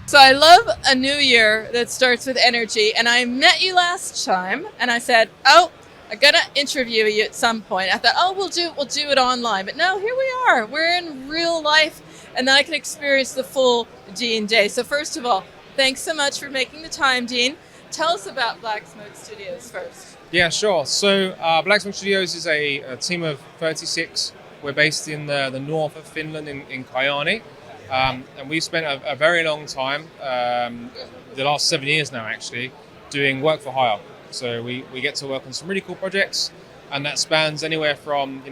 So I love a new year that starts with energy. And I met you last time, and I said, "Oh, I'm gonna interview you at some point." I thought, "Oh, we'll do it online." But no, here we are. We're in real life, and then I can experience the full Dean day. So first of all, thanks so much for making the time, Dean. Tell us about Black Smoke Studios first. Yeah, sure. So Black Smoke Studios is a team of 36. We're based in the north of Finland in Kajaani. And we've spent a very long time, the last 7 years now actually, doing work for hire. So we get to work on some really cool projects, and that spans anywhere from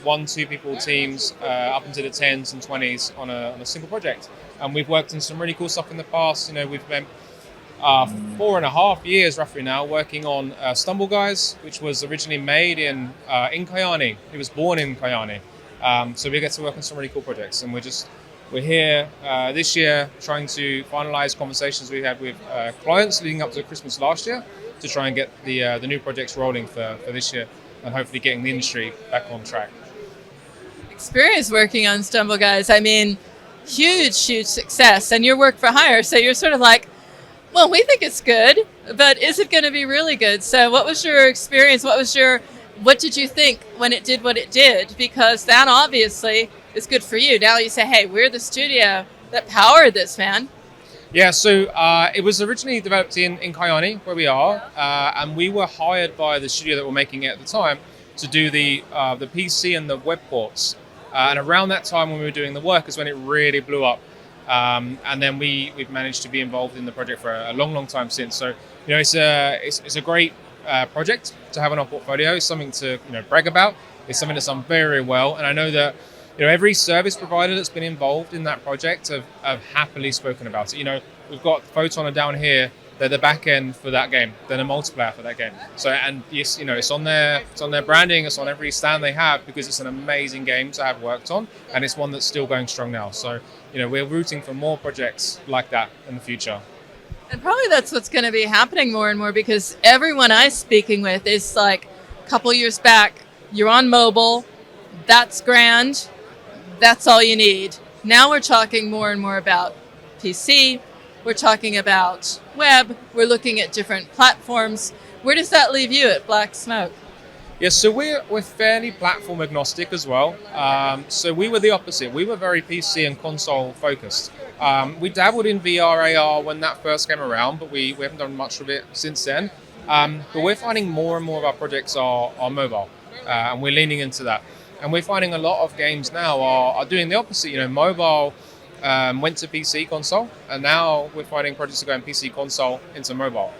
1-2 people teams up into the 10s and 20s on a single project. And we've worked on some really cool stuff in the past. We've spent 4.5 years roughly now working on Stumble Guys, which was originally made in Kajaani. It was born in Kajaani. So we get to work on some really cool projects, and we're here this year trying to finalize conversations we had with clients leading up to Christmas last year to try and get the new projects rolling for this year, and hopefully getting the industry back on track. Experience working on Stumble Guys. I mean, huge success, and your work for hire. So you're sort of like, well, we think it's good, but is it going to be really good? So what was your experience? What did you think when it did what it did? Because that obviously is good for you. Now you say, hey, we're the studio that powered this, man. Yeah, so it was originally developed in Kajaani, where we are, and we were hired by the studio that were making it at the time to do the PC and the web ports. And around that time when we were doing the work is when it really blew up. And then we've managed to be involved in the project for a long, long time since. So it's a great project to have in our portfolio. It's something to brag about. It's something that's done very, very well. And I know that every service provider that's been involved in that project have happily spoken about it. We've got Photon down here. They're the back end for that game. They're the multiplayer for that game. So, and yes, it's on their branding. It's on every stand they have because it's an amazing game to have worked on, and it's one that's still going strong now. So, we're rooting for more projects like that in the future. And probably that's what's going to be happening more and more, because everyone I'm speaking with is like, a couple years back, you're on mobile, that's grand, that's all you need. Now we're talking more and more about PC, we're talking about web, we're looking at different platforms. Where does that leave you at Black Smoke? Yes, so we're fairly platform agnostic as well. So we were the opposite. We were very PC and console focused. We dabbled in VR, AR when that first came around, but we haven't done much of it since then. But we're finding more and more of our projects are mobile, and we're leaning into that. And we're finding a lot of games now are doing the opposite. Mobile went to PC console, and now we're finding projects are going PC console into mobile.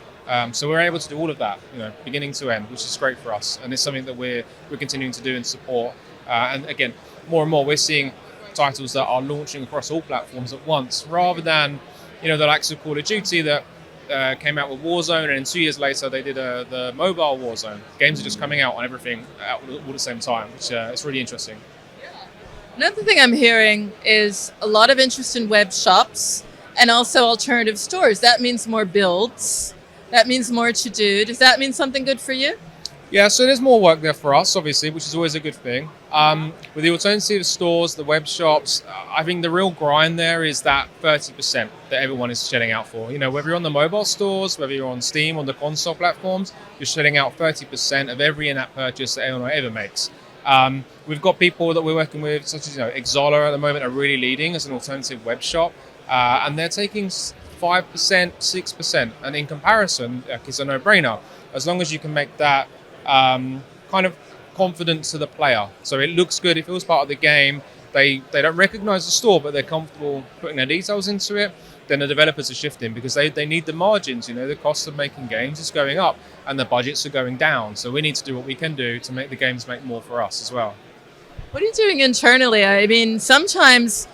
So we're able to do all of that, beginning to end, which is great for us, and it's something that we're continuing to do and support. And again, more and more we're seeing titles that are launching across all platforms at once, rather than the likes of Call of Duty that came out with Warzone, and then 2 years later they did the mobile Warzone. Games are just coming out on everything all at the same time, which is really interesting. Another thing I'm hearing is a lot of interest in web shops and also alternative stores. That means more builds. That means more to do. Does that mean something good for you? Yeah, so there's more work there for us, obviously, which is always a good thing. With the alternative stores, the web shops, I think the real grind there is that 30% that everyone is shelling out for. Whether you're on the mobile stores, whether you're on Steam, on the console platforms, you're shelling out 30% of every in-app purchase that anyone ever makes. We've got people that we're working with, such as Exola at the moment, are really leading as an alternative web shop, and they're taking 5%, 6%, and in comparison, it's a no-brainer. As long as you can make that kind of confident to the player, so it looks good, it feels part of the game. They don't recognize the store, but they're comfortable putting their details into it. Then the developers are shifting because they need the margins. The cost of making games is going up and the budgets are going down. So we need to do what we can do to make the games make more for us as well. What are you doing internally? I mean, sometimes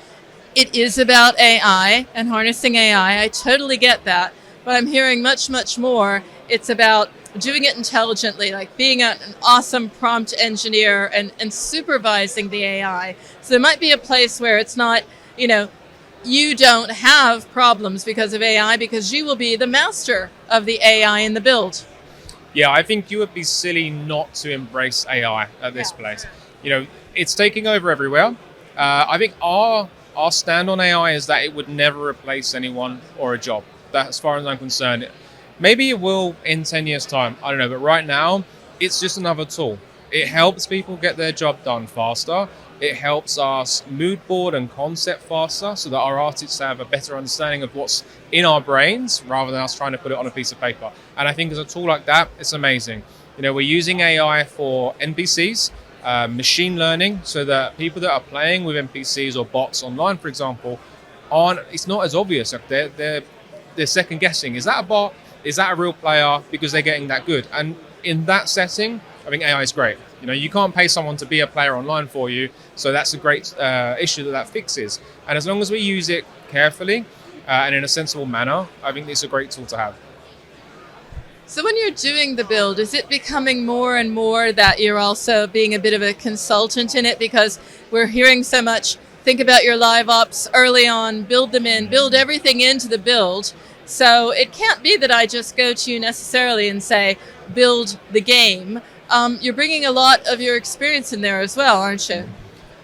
it is about AI and harnessing AI. I totally get that. But I'm hearing much, much more. It's about doing it intelligently, like being an awesome prompt engineer and supervising the AI. So there might be a place where it's not, you don't have problems because of AI, because you will be the master of the AI in the build. Yeah, I think you would be silly not to embrace AI at this place. You know, it's taking over everywhere. I think our stand on AI is that it would never replace anyone or a job. That, as far as I'm concerned, maybe it will in 10 years' time. I don't know, but right now, it's just another tool. It helps people get their job done faster. It helps us mood board and concept faster so that our artists have a better understanding of what's in our brains rather than us trying to put it on a piece of paper. And I think as a tool like that, it's amazing. You know, we're using AI for NPCs, machine learning, so that people that are playing with NPCs or bots online, for example, it's not as obvious. Like they're second guessing. Is that a bot? Is that a real player? Because they're getting that good. And in that setting, I think AI is great. You know, you can't pay someone to be a player online for you, so that's a great issue that fixes. And as long as we use it carefully and in a sensible manner, I think it's a great tool to have. So when you're doing the build, is it becoming more and more that you're also being a bit of a consultant in it? Because we're hearing so much, think about your live ops early on, build them in, build everything into the build. So it can't be that I just go to you necessarily and say, build the game. You're bringing a lot of your experience in there as well, aren't you?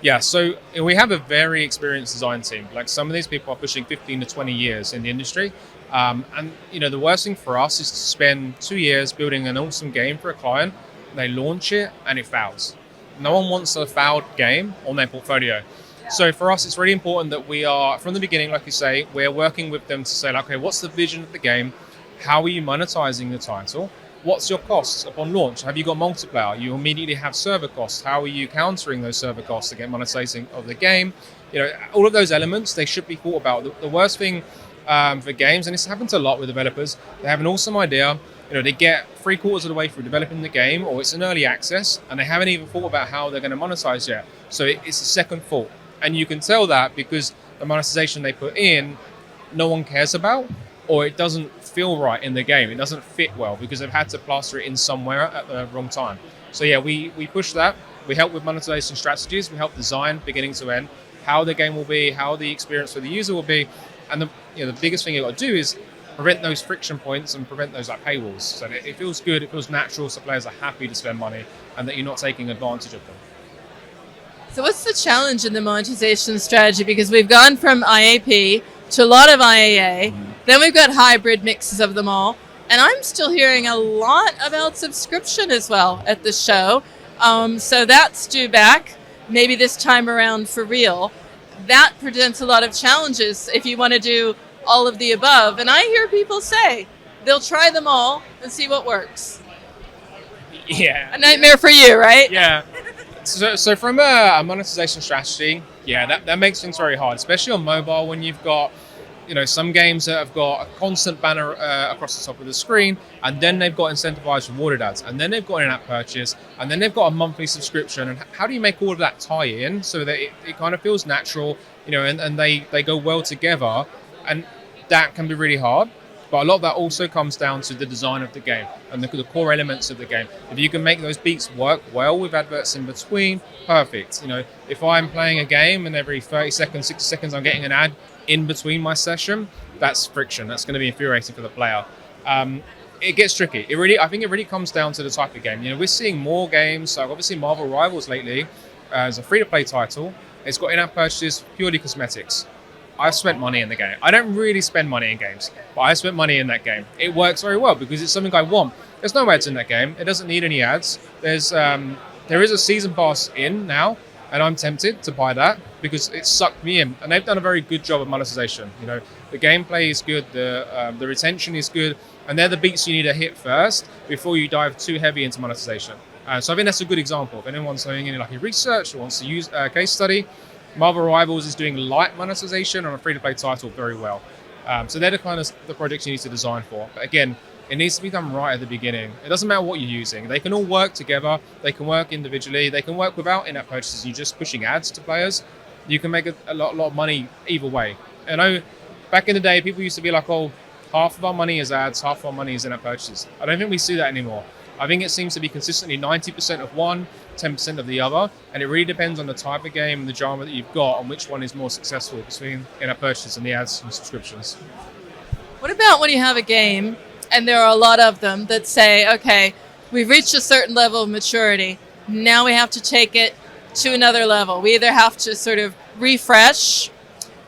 Yeah, so we have a very experienced design team. Like, some of these people are pushing 15 to 20 years in the industry. And you know, the worst thing for us is to spend 2 years building an awesome game for a client. They launch it and it fails. No one wants a failed game on their portfolio. So for us, it's really important that we are, from the beginning, like you say, we're working with them to say, like, okay, what's the vision of the game? How are you monetizing the title? What's your costs upon launch? Have you got multiplayer? You immediately have server costs. How are you countering those server costs to get monetizing of the game? You know, all of those elements, they should be thought about. The worst thing for games, and this happens a lot with developers, they have an awesome idea. You know, they get 3/4 of the way through developing the game, or it's an early access, and they haven't even thought about how they're going to monetize yet. So it's a second thought. And you can tell that because the monetization they put in, no one cares about, or it doesn't feel right in the game. It doesn't fit well because they've had to plaster it in somewhere at the wrong time. So yeah, we push that. We help with monetization strategies. We help design beginning to end, how the game will be, how the experience for the user will be. And the biggest thing you've got to do is prevent those friction points and prevent those like paywalls. So that it feels good, it feels natural, so players are happy to spend money and that you're not taking advantage of them. So what's the challenge in the monetization strategy? Because we've gone from IAP to a lot of IAA, then we've got hybrid mixes of them all, and I'm still hearing a lot about subscription as well at the show. So that's due back, maybe this time around for real. That presents a lot of challenges if you want to do all of the above. And I hear people say they'll try them all and see what works. Yeah. A nightmare for you, right? Yeah. So from a monetization strategy, yeah, that makes things very hard, especially on mobile when you've got, you know, some games that have got a constant banner across the top of the screen, and then they've got incentivized rewarded ads, and then they've got an in-app purchase, and then they've got a monthly subscription. And how do you make all of that tie in so that it kind of feels natural, you know, and they go well together? And that can be really hard. But a lot of that also comes down to the design of the game and the core elements of the game. If you can make those beats work well with adverts in between, perfect. You know, if I'm playing a game and every 30 seconds, 60 seconds, I'm getting an ad in between my session, that's friction. That's going to be infuriating for the player. It gets tricky. I think it really comes down to the type of game. You know, we're seeing more games. Like obviously Marvel Rivals lately as a free-to-play title. It's got in-app purchases, purely cosmetics. I've spent money in the game. I don't really spend money in games, but I spent money in that game. It works very well because it's something I want. There's no ads in that game. It doesn't need any ads. There is a season pass in now, and I'm tempted to buy that because it sucked me in. And they've done a very good job of monetization. You know, the gameplay is good, the retention is good, and they're the beats you need to hit first before you dive too heavy into monetization. So I think that's a good example. If anyone's doing any like research or wants to use a case study, Marvel Rivals is doing light monetization on a free-to-play title very well. So they're the kind of the projects you need to design for. But again, it needs to be done right at the beginning. It doesn't matter what you're using. They can all work together. They can work individually. They can work without in-app purchases. You're just pushing ads to players. You can make a lot of money either way. I know back in the day, people used to be like, oh, half of our money is ads, half of our money is in-app purchases. I don't think we see that anymore. I think it seems to be consistently 90% of one, 10% of the other, and it really depends on the type of game and the genre that you've got and which one is more successful between in-app purchases and the ads and subscriptions. What about when you have a game and there are a lot of them that say, okay, we've reached a certain level of maturity. Now we have to take it to another level. We either have to sort of refresh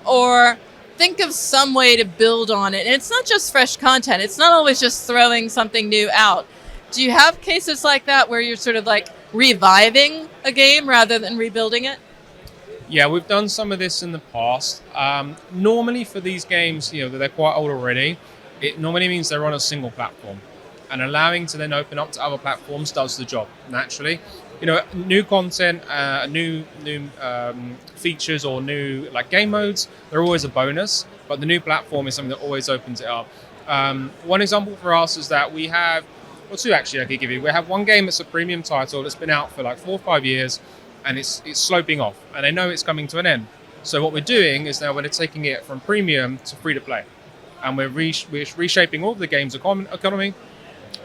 or think of some way to build on it. And it's not just fresh content. It's not always just throwing something new out. Do you have cases like that where you're sort of like reviving a game rather than rebuilding it? Yeah, we've done some of this in the past. Normally for these games, they're quite old already. It normally means they're on a single platform, and allowing to then open up to other platforms does the job naturally. New content, new features or new game modes, they're always a bonus, but the new platform is something that always opens it up. One example for us is that we have, or two actually I could give you. We have one game that's a premium title that's been out for 4 or 5 years, and it's sloping off, and they know it's coming to an end. So what we're doing is now we're taking it from premium to free to play, and we're reshaping all of the game's economy.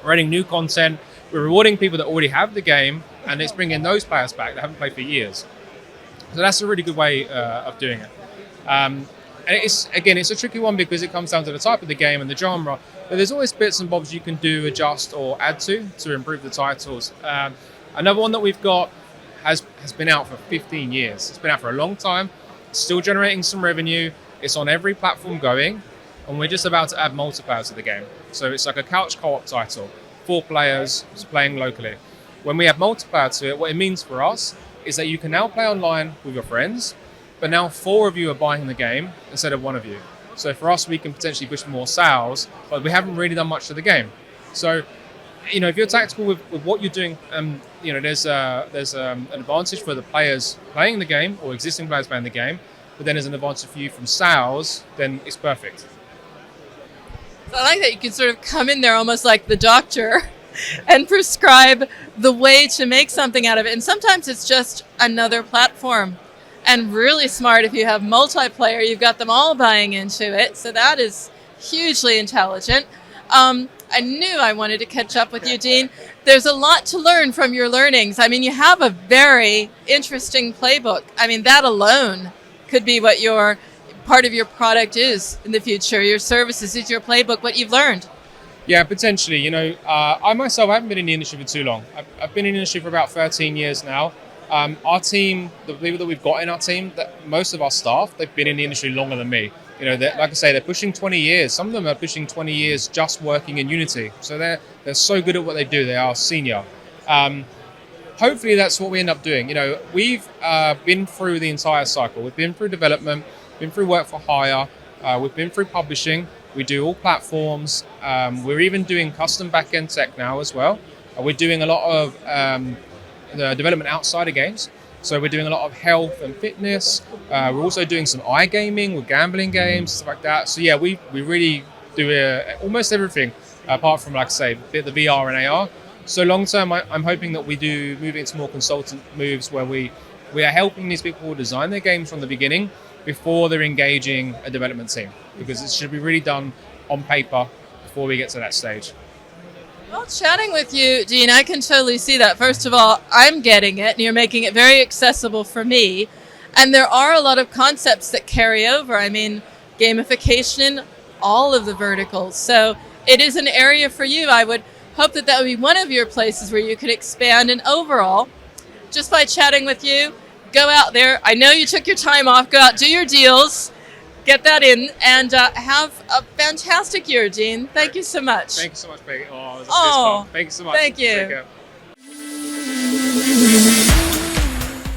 We're adding new content. We're rewarding people that already have the game, and it's bringing those players back that haven't played for years. So that's a really good way of doing it. And it's a tricky one because it comes down to the type of the game and the genre. But there's always bits and bobs you can do, adjust, or add to improve the titles. Another one that we've got has been out for 15 years. It's been out for a long time. It's still generating some revenue. It's on every platform going, and we're just about to add multiplayer to the game. So it's like a couch co-op title. 4 players playing locally. When we add multiplayer to it, what it means for us is that you can now play online with your friends, but now 4 of you are buying the game instead of 1 of you. So for us, we can potentially push more sales, but we haven't really done much to the game. So, if you're tactical with what you're doing, there's an advantage for the players playing the game or existing players playing the game, but then there's an advantage for you from sales, then it's perfect. I like that you can sort of come in there almost like the doctor and prescribe the way to make something out of it. And sometimes it's just another platform. And really smart if you have multiplayer, you've got them all buying into it. So that is hugely intelligent. I knew I wanted to catch up with you, Dean. There's a lot to learn from your learnings. I mean, you have a very interesting playbook. I mean, that alone could be what part of your product is in the future. Your services is your playbook, what you've learned. Yeah, potentially. I myself haven't been in the industry for too long. I've been in the industry for about 13 years now. Our team, the people that we've got in our team, most of our staff, they've been in the industry longer than me. Like I say, they're pushing 20 years. Some of them are pushing 20 years just working in Unity. So they're so good at what they do. They are senior. Hopefully that's what we end up doing. We've been through the entire cycle. We've been through development, been through work for hire, we've been through publishing. We do all platforms. We're even doing custom backend tech now as well. We're doing a lot of the development outside of games. So we're doing a lot of health and fitness. We're also doing some iGaming with gambling games, stuff like that. So yeah, we really do almost everything apart from, like I say, the VR and AR. So long term, I'm hoping that we do move into more consultant moves where we are helping these people design their games from the beginning before they're engaging a development team, because it should be really done on paper before we get to that stage. Well, chatting with you, Dean, I can totally see that. First of all, I'm getting it, and you're making it very accessible for me. And there are a lot of concepts that carry over. I mean, gamification, all of the verticals. So it is an area for you. I would hope that would be one of your places where you could expand. And overall, just by chatting with you, go out there. I know you took your time off. Go out, do your deals, get that in, and have a fantastic year, Dean. Thank you so much. Thank you so much, Peggy. Oh, it was a fist bump. Thank you so much. Thank you. Take care.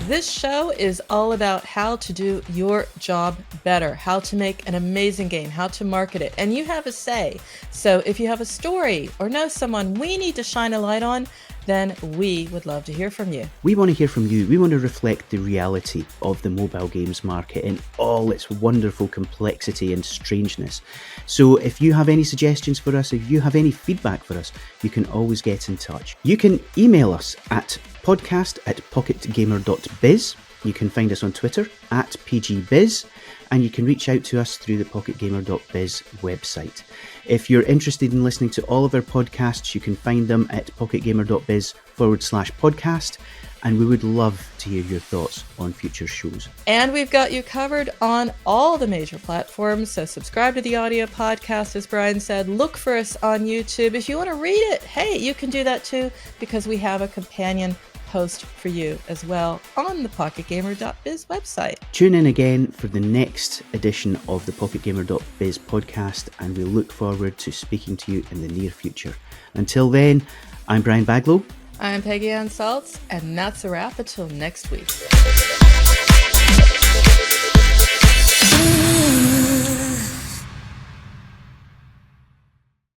This show is all about how to do your job better, how to make an amazing game, how to market it, and you have a say. So if you have a story or know someone we need to shine a light on, then we would love to hear from you. We want to hear from you. We want to reflect the reality of the mobile games market in all its wonderful complexity and strangeness. So if you have any suggestions for us, if you have any feedback for us, you can always get in touch. You can email us at podcast@pocketgamer.biz. You can find us on Twitter @PGBiz, and you can reach out to us through the pocketgamer.biz website. If you're interested in listening to all of our podcasts, you can find them at pocketgamer.biz/podcast. and we would love to hear your thoughts on future shows. And we've got you covered on all the major platforms, so subscribe to the audio podcast, as Brian said. Look for us on YouTube. If you want to read it, hey, you can do that too, because we have a companion post for you as well on the pocketgamer.biz website. Tune in again for the next edition of the pocketgamer.biz podcast, and we look forward to speaking to you in the near future. Until then, I'm Brian Baglow. I'm Peggy Anne Salz, and that's a wrap until next week.